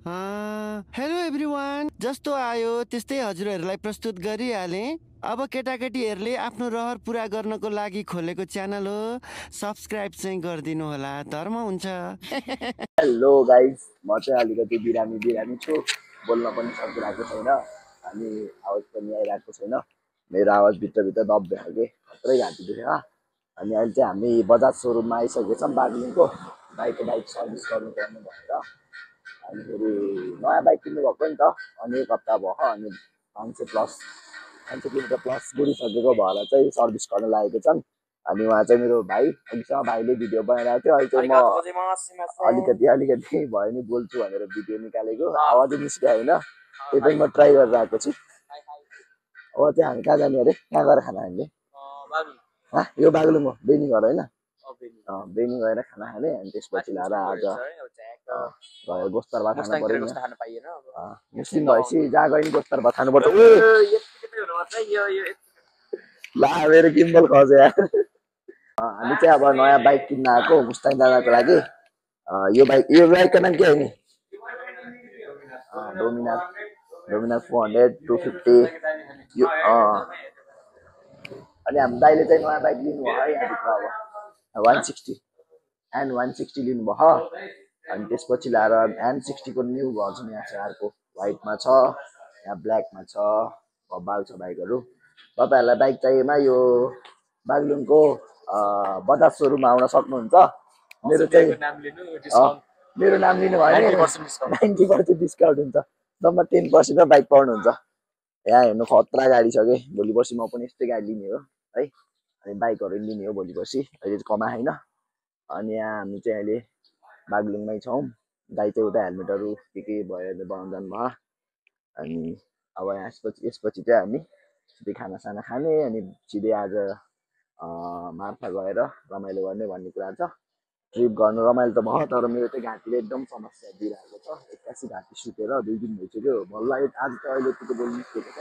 Hello everyone, जस्तो आयो त्यस्तै हजुरहरूलाई प्रस्तुत गरिहालेँ। अब केटाकेटीहरूले आफ्नो रहर पुरा गर्नको लागि खोलेको च्यानल हो, सब्सक्राइब चाहिँ गरिदिनु होला, धर्म हुन्छ। हेलो गाइज, म चाहिँ अलिकति बिरामी छु, बोल्न पनि सकिरहेको छैन अनि आवाज पनि आइरहेको छैन। मेरो आवाज भित्रभित्र दब भयो कि खत्रै घाँटी दुख्यो। अनि अहिले चाहिँ हामी बजाज सोरुममा आइसकेछौँ बागलुङको। बाइक सर्भिस गर्नुपर्ने भएर अनि फेरि नयाँ बाइक किन्नु भएको नि त, अनि 1 हप्ता भयो अनि 500 किलोमिटर प्लस गुडिसकेको भएर चाहिँ सर्भिस गर्न लागेको छन्। अनि उहाँ चाहिँ मेरो भाइ, अघिसम्म भाइले भिडियो बनाइरहेको थियो, अहिले चाहिँ म अलिकति भयो नि बोल्छु भनेर भिडियो निकालेको, आवाजै निस्क्यो होइन, त्यही पनि म ट्राई गरेर आएको छु। अब चाहिँ हामी कहाँ जाने अरे, कहाँ गएर खाना खाने? यो बागलुङ हो, बेनी घर होइन? बेनी गएर खाना खाने अनि त्यसपछि लाएर आज गोस्तर भात खानु पर्यो। मुस्लिम भएपछि जहाँ गयो नि गोस्तर भात खानुपर्छ। ला मेरो किम्बल खस्यो यार। हामी चाहिँ अब नयाँ बाइक किन्न आएको मुस्ताङ दादाको लागि। यो बाइकको नाम के हो नि? डोमिनार 400 250 यो। अनि हाम्रो दाइले चाहिँ नयाँ बाइक लिनुभयो है, यहाँभित्र अब 160 एन्ड 160 लिनुभयो। अनि त्यसपछि लाएर एन60 को न्यू भर्जन यहाँ छ, अर्को व्हाइटमा छ, यहाँ ब्ल्याकमा छ, बबाल छ बाइकहरू। तपाईँहरूलाई बाइक चाहिएमा यो बागलुङको बजाज सोरुममा आउन सक्नुहुन्छ। मेरो नाम लिनु भयो भने 90% डिस्काउन्ट हुन्छ, जम्मा 10% बाइक पाउनुहुन्छ। यहाँ हेर्नु खतरा गाडी छ कि, भोलि पर्सि म पनि यस्तै गाडी लिने हो है, अनि बाइकहरू लिने हो भोलि पर्सि, अहिले चाहिँ कमा होइन। अनि यहाँ हामी चाहिँ अहिले बागलुङमै छौँ। दाइ चाहिँ उता हेलमेटहरू के भयो बनाउनु जानुभयो। अनि अब यहाँ यसपछि चाहिँ हामी सिधै खानासाना खाने अनि सिधै आज मार्फा गएर रमाइलो गर्ने भन्ने कुरा छ। ट्रिप गर्नु रमाइलो त भयो, तर मेरो चाहिँ घाँटीले एकदम समस्या दिइरहेको छ। 81 घाँटी सुतेर 2 दिन भइसक्यो, भल लाग्यो आज त। अहिले यतिको बोल्नु निस्केको छ।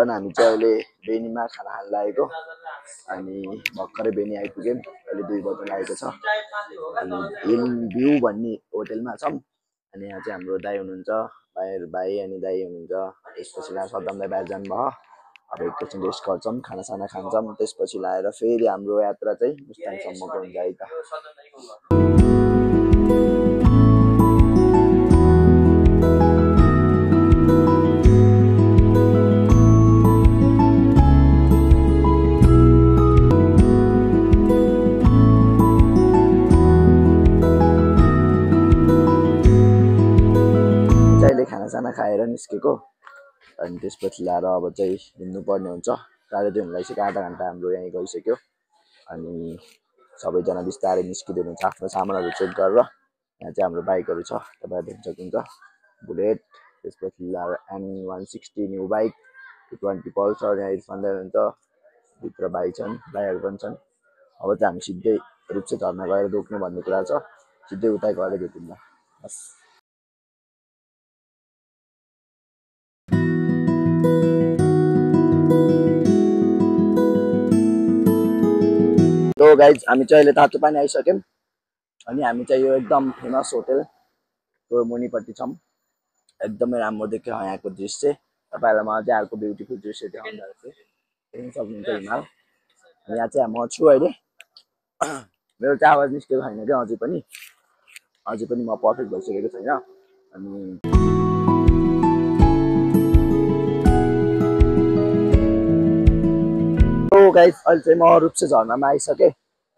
हामी चाहिँ अहिले बेनीमा खाना खान लागेको, अनि भर्खरै बेनी आइपुग्यौँ, अहिले 2 बज्न लागेको छ। अनि हिल भ्यू भन्ने होटेलमा छौँ। अनि यहाँ चाहिँ हाम्रो दाइ हुनुहुन्छ, भाइ अनि दाइ हुनुहुन्छ। त्यसपछि लाएर सदाम दाइ बाहिर जानुभयो, अब एकैछिन रेस्ट गर्छौँ, खानासाना खान्छौँ, त्यसपछि लाएर फेरि हाम्रो यात्रा चाहिँ मुस्ताङसम्मको हुन्छ है त। खानासाना खाएर निस्केको, अनि त्यसपछि लाएर अब चाहिँ हिँड्नुपर्ने हुन्छ। 2:30 हुन लागिसक्यो, आधा घन्टा हाम्रो यहीँ गइसक्यो। अनि सबैजना बिस्तारै निस्किँदै हुन्छ आफ्नो सामानहरू चेक गरेर। यहाँ चाहिँ हाम्रो बाइकहरू छ, तपाईँहरू देख्न सक्नुहुन्छ, बुलेट, त्यसपछि लाएर N160 न्यू बाइक, 220 पल्सर, यहाँ इर्फान दाइ हुन्छ, भित्र भाइ छन्, भाइहरू पनि छन्। अब चाहिँ हामी सिधै रूपसे झर्ना गएर रोक्नु भन्ने कुरा छ, सिधै उतै गएर भेटौँला बस। हेलो गाइज, हामी चाहिँ अहिले तातो पानी आइसक्यौँ। अनि हामी चाहिँ यो एकदम फेमस होटेलको मुनिपट्टि छौँ। एकदमै राम्रो देख्यो यहाँको दृश्य। तपाईँहरूलाई म अझै अर्को ब्युटिफुल दृश्य देखाउँदा देख्न सक्नुहुन्छ हिमाल। यहाँ चाहिँ म छु अहिले। मेरो चाहिँ आवाज निस्केको छैन क्या, अझै पनि म पर्फेक्ट भइसकेको छैन। अनि गाइज, अहिले चाहिँ म रूपसे झर्नामा आइसकेँ।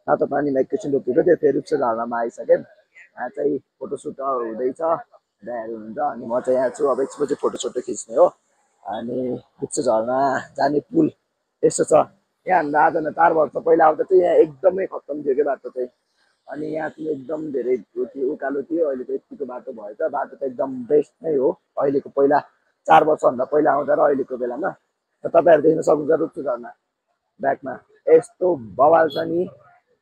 तातो पानीमा एकैछिन रोकेको थियो, फेरि रूपसे झर्नामा आइसकेँ। यहाँ चाहिँ फोटोसुट हुँदैछ, दाइहरू हुनुहुन्छ, अनि म चाहिँ यहाँ छु। अब एकछिन फोटोसोटो खिच्ने हो। अनि रूपसे झर्ना जाने पुल यस्तो छ। यहाँ हाम्रो आज 4 वर्ष पहिला आउँदा चाहिँ यहाँ एकदमै खत्तम थियो क्या बाटो चाहिँ, अनि यहाँ चाहिँ एकदम धेरै थियो उकालो थियो। अहिले त यतिको बाटो भएछ। बाटो त एकदम बेस्ट नै हो अहिलेको। पहिला 4 वर्षभन्दा पहिला आउँदा र अहिलेको बेलामा। र तपाईँहरू देख्न सक्नुहुन्छ रुप्चो झरना ब्याकमा यस्तो बवाल छ नि।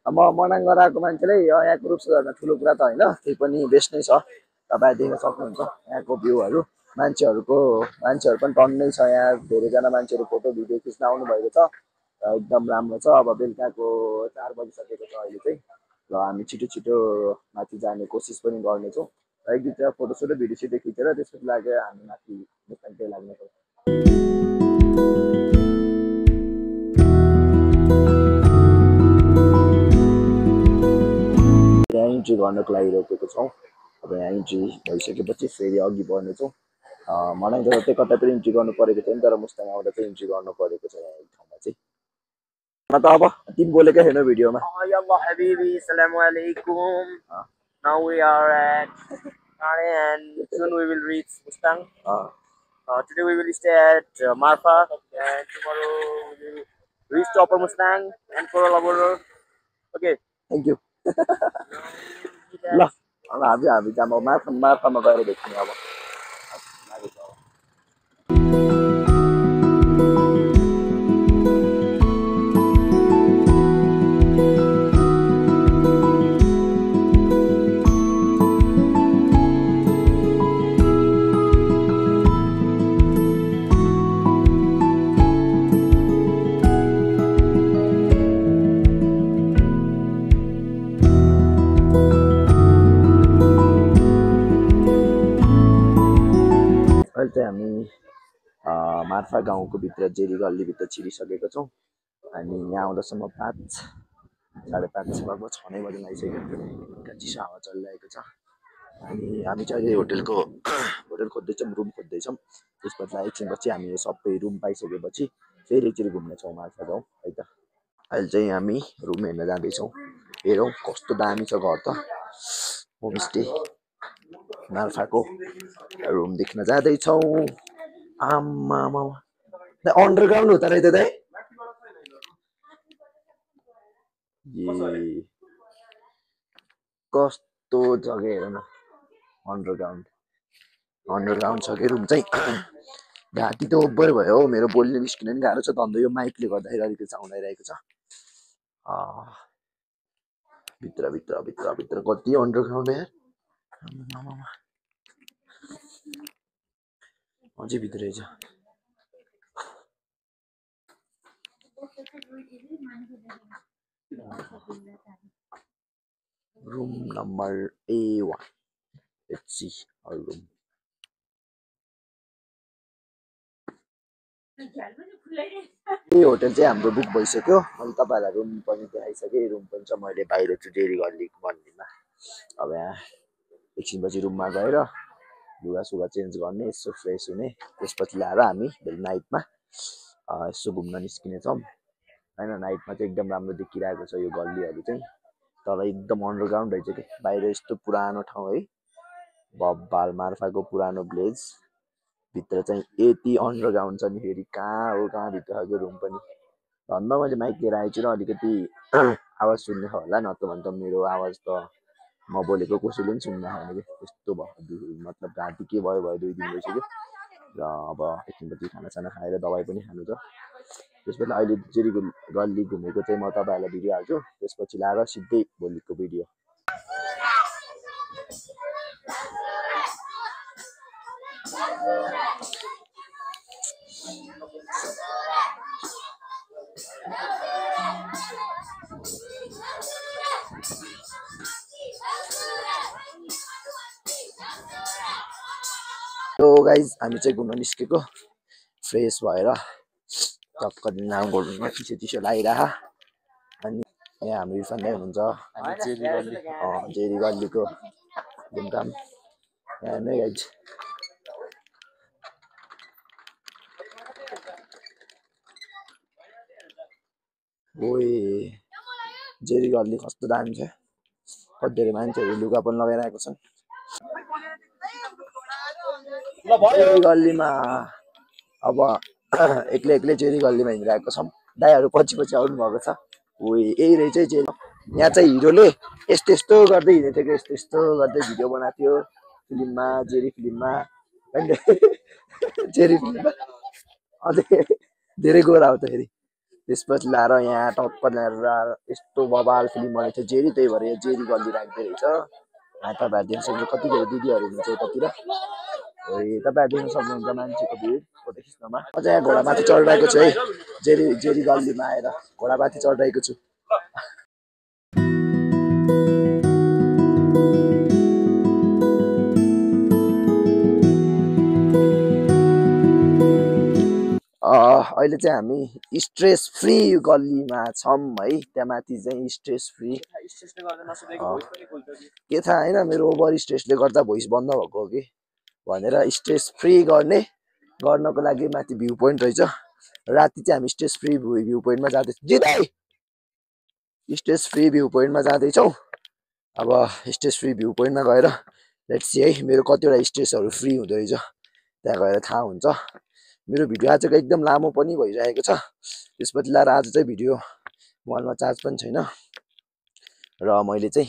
म मनाङ गराएको मान्छेले यहाँको रुप्चो झरना ठुलो कुरा त होइन, त्यही पनि बेस्ट नै छ। तपाईँहरू देख्न सक्नुहुन्छ यहाँको भ्यूहरू। मान्छेहरू पनि टन्नै छ यहाँ। धेरैजना मान्छेहरू फोटो भिडियो खिच्न आउनु भएको छ र एकदम राम्रो छ। अब बेलुकाको 4 बजिसकेको छ अहिले चाहिँ। र हामी छिटो छिटो माथि जाने कोसिस पनि गर्नेछौँ र एक दुईवटा फोटोसोटो भिडियो सिडियो खिचेर त्यसपछि लागि हामी माथि निस्कन्दै लाग्नेछौँ। यहाँ इन्ट्री गर्नको लागि रोकेको छौँ। अब यहाँ इन्ट्री भइसकेपछि फेरि अघि बढ्नेछौँ। मलाई त त्यही कतै पनि इन्ट्री गर्नु परेको थियो नि, तर मुस्ताङ आउँदा चाहिँ इन्ट्री गर्नु परेको छ यहाँ एक ठाउँमा चाहिँ। त अब तिमी बोलेकै छैन भिडियोमा। Yallah Habibi, Assalamu alaikum. Now we are at Thane and soon we will reach Mustang. Today we will stay at Marfa and tomorrow we will reach to Upper Mustang and Corolla border. Okay. Thank you. ल अब हामी चाहिँ अब मार्फामा गएर भेट्ने अब। अहिले चाहिँ हामी मार्फा गाउँको भित्र जेरी गल्लीभित्र छिरिसकेको छौँ। अनि यहाँ आउँदासम्म 5 साढे 5 लगभग 6 नै बजी आइसक्यो। चिसो हावा चलिरहेको छ। अनि हामी चाहिँ अहिले होटल खोज्दैछौँ, रुम खोज्दैछौँ। त्यसपछि एकछिनपछि हामी यो सबै रुम पाइसकेपछि फेरि एकचोटि घुम्नेछौँ मार्फा गाउँ है त। अहिले चाहिँ हामी रुम हेर्न जाँदैछौँ। हेरौँ कस्तो दामी छ घर त। होमस्टे मार्फाको रुम देख्न जाँदैछौँ। आम्मामा अन्डरग्राउन्ड हो त रहेछ दाइ। कस्तो जग्गा हेर न। अन्डरग्राउन्ड छ कि रुम चाहिँ। घाँटी त ओभर भयो हौ मेरो, बोल्ने निस्किन पनि गाह्रो छ त। अन्त यो माइकले गर्दाखेरि अलिकति साउन्ड आइरहेको छ। भित्र कति अन्डरग्राउन्ड यार। अझै भित्रै छ। Room number A1। Let's see our room। यो होटल चाहिँ हाम्रो बुक भइसक्यो। अनि तपाईँहरूलाई रुम पनि देखाइसकेँ। रुम पनि छ, मैले बाहिर छु जेरी गल्लीको मन्दिरमा। अब यहाँ एकछिनपछि रुममा गएर लुगासुगा चेन्ज गर्ने, यसो फ्रेस हुने, त्यसपछि ल्याएर हामी भोलि नाइटमा यसो घुम्न निस्किनेछौँ होइन। नाइटमा चाहिँ एकदम राम्रो देखिरहेको छ यो गल्लीहरू चाहिँ, तर एकदम अन्डरग्राउन्ड रहेछ कि। बाहिर यस्तो पुरानो ठाउँ है, बब्बाल मार्फाको पुरानो भिलेज भित्र चाहिँ यति अन्डरग्राउन्ड छ नि। फेरि कहाँ हो कहाँ भित्र खालको रुम पनि। धन्न मैले माइक लिएर आएछु र अलिकति आवाज सुन्ने होला, नत्र भने त मेरो आवाज त म बोलेको कसैले पनि सुन्न आएन कि। त्यस्तो भयो, मतलब घाँटी के भयो 2 दिन भइसक्यो। र अब एकछिनपछि खानासाना खाएर दबाई पनि खानु छ। त्यसपछि अहिले जेरी गल्ली घुमेको चाहिँ म तपाईँहरूलाई भिडियो हाल्छु। त्यसपछि ल्याएर सिधै भोलिको भिडियो। So guys, हामी चाहिँ घुम्न निस्केको फ्रेस भएर टक्क नामगढमा चिसो लागिरह। अनि यहाँ हाम्रो इरफान दाइ हुनुहुन्छ जेरी गल्लीको घुमघाम यहाँ नै गाइज। ओए जेरी गल्ली कस्तो दामी छ। कति धेरै मान्छेहरू लुगा पनि लगाइरहेको छन् जेरी गल्लीमा। अब एक्लै जेरी गल्लीमा हिँडिरहेको छौँ। दाइहरू पछि आउनु भएको छ। ओए यही रहेछ जेरी। यहाँ चाहिँ हिरोले यस्तो यस्तो गर्दै हिँडेको थियो, यस्तो यस्तो गर्दै भिडियो बनाएको थियो फिल्ममा, जेरी फिल्ममा होइन जेरी फिल्ममा अझै धेरै गोरा हो त फेरि। त्यसपछि लाएर यहाँ टक्क ल्याएर यस्तो बबाल फिल्म बनेको थियो जेरी, त्यही भएर यो जेरी गल्ली राख्दै रहेछ। तपाईँहरू देख्न सक्नुहुन्छ कति धेरै दिदीहरू हुनुहुन्छ यतातिर। तपाईँहरू देख्न सक्नुहुन्छ मान्छेको भिड फोटो खिच्नमा। म चाहिँ यहाँ घोडामाथि चढिरहेको छु है, जेरी जेरी गल्लीमा आएर घोडामाथि चढिरहेको छु। अहिले चाहिँ हामी स्ट्रेस फ्री गल्लीमा छौँ है, त्यहाँ माथि चाहिँ स्ट्रेस फ्री। के थाहा होइन, मेरो ओभर स्ट्रेसले गर्दा भोइस बन्द भएको हो कि भनेर स्ट्रेस फ्री गर्नको लागि माथि भ्यू पोइन्ट रहेछ। राति चाहिँ हामी स्ट्रेस फ्री भ्यू पोइन्टमा जाँदैछौँ, स्ट्रेस फ्री भ्यू पोइन्टमा जाँदैछौँ। अब स्ट्रेस फ्री भ्यू पोइन्टमा गएर लेट्स सी है मेरो कतिवटा स्ट्रेसहरू फ्री हुँदो रहेछ, त्यहाँ गएर थाहा हुन्छ। मेरो भिडियो आजको एकदम लामो पनि भइरहेको छ, त्यसपछि लाएर आज चाहिँ भिडियो मोबाइलमा चार्ज पनि छैन र मैले चाहिँ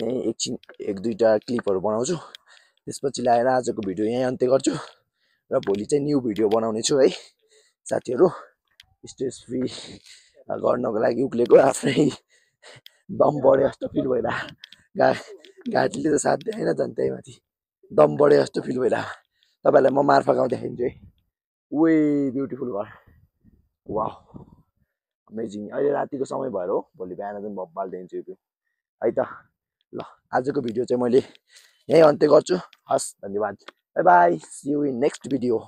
यहीँ एकछिन एक दुईवटा क्लिपहरू बनाउँछु, त्यसपछि ल्याएर आजको भिडियो यहीँ अन्त्य गर्छु र भोलि चाहिँ न्यू भिडियो बनाउने छु है साथीहरू। स्ट्रेस फ्री गर्नको लागि उक्लेको आफ्नै दम बढे जस्तो फिल भइरहेको, घाँटीले त साथ दिएन झन्, त्यही माथि दम बढे जस्तो फिल भइरहेको। तपाईँहरूलाई म मार्फा गाउँ देखाइदिन्छु है। वे ब्युटिफुल घर, वाह अमेजिङ। अहिले रातिको समय भएर हो, भोलि बिहान चाहिँ बब्बाल दिन्छु यो है त। ल आजको भिडियो चाहिँ मैले यहीँ अन्त्य गर्छु। हस्, धन्यवाद, bye bye, see you in next video.